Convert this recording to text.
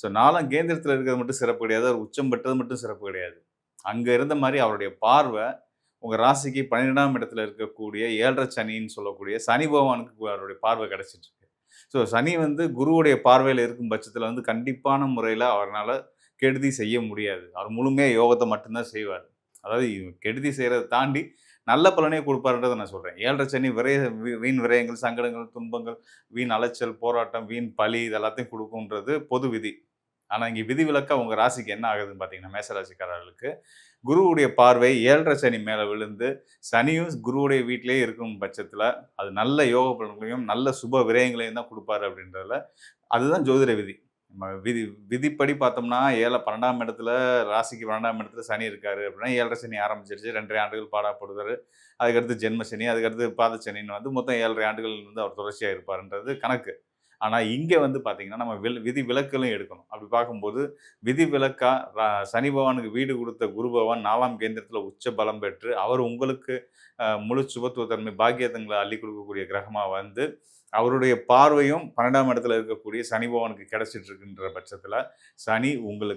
So 4ஆம் கேந்திரத்தில இருக்கிறது மட்டும் சிறப்பு கிடையாது. அவர் உச்சம் பெற்றது மட்டும் சிறப்பு கிடையாது. அங்க இருந்த மாரி அவருடைய பார்வை உங்க ராசிக்கு 12ஆம் இடத்துல இருக்கக்கூடிய 7 சனின்னு சொல்லக்கூடிய சனி பகவானுக்கு அவருடைய பார்வை கிடைச்சிட்டு இருக்கு. ஸோ சனி வந்து குருவுடைய பார்வையில இருக்கும் பட்சத்தில வந்து கண்டிப்பான முறையில அவர்னால கெடுதி செய்ய முடியாது. அவர் முழுமையா யோகத்த மட்டும் தான் செய்வாரு. அதாவது கெடுதி செய்றத தாண்டி நல்ல பலனே குடுப்பாருன்றத நான் சொல்றேன். 7 சனி வீண் விரயங்கள், சங்கடங்கள், துன்பங்கள், வீண் அலைச்சல், போராட்டம், வீண் பழி இது எல்லாத்தையும் குடுக்கும்ன்றது பொது விதி. ஆனா, இங்க விதிவிலக்கா உங்க ராசிக்கு என்ன ஆகுதுன்னு பார்த்தீங்கன்னா, மேச ராசிக்காரர்களுக்கு, குருவுடைய பார்வை 7 சனி மேல விழுந்து, சனியும் குருவுடைய வீட்டிலேயே இருக்கும் பட்சத்தில, அது நல்ல யோக பலன்களையும், நல்ல சுப விரயங்களையும் தான் குடுப்பாரு அப்படின்றதுல, அதுதான் ஜோதிட விதி. நம்ம விதிப்படி பார்த்தோம்னா, 12ஆம் இடத்துல ராசிக்கு 12ஆம் இடத்துல சனி இருக்காரு அப்படின்னா, 7 சனி ஆரம்பிச்சிருச்சு. 2 1/2 ஆண்டுகள் பாடாப்படுவாரு. அதுக்கடுத்து ஜென்ம சனி, அதுக்கடுத்து பாத சனின்னு வந்து மொத்தம் 7 1/2 ஆண்டுகள் வந்து அவர் தொடர்ச்சியா இருப்பாருன்றது கணக்கு. ஆனா, இங்க வந்து பார்த்தீங்கன்னா, நம்ம விதி விலக்குகளும் எடுக்கணும். அப்படி பார்க்கும்போது, விதி விலக்கா சனி பகவானுக்கு வீடு குடுத்த குரு பகவான் 4ஆம் கேந்திரத்தில உச்ச பலம் பெற்று, அவர் உங்களுக்கு முழு சுபத்துவ தன்மை, பாக்கியத்தங்கள அள்ளிக் குடுக்கக்கூடிய கிரகமா வந்து, அவருடைய பார்வையும் 12ஆம் இடத்துல இருக்கக்கூடிய சனி பகவானுக்கு கிடைச்சிட்டு இருக்குன்ற பட்சத்தில, சனி உங்களுக்கு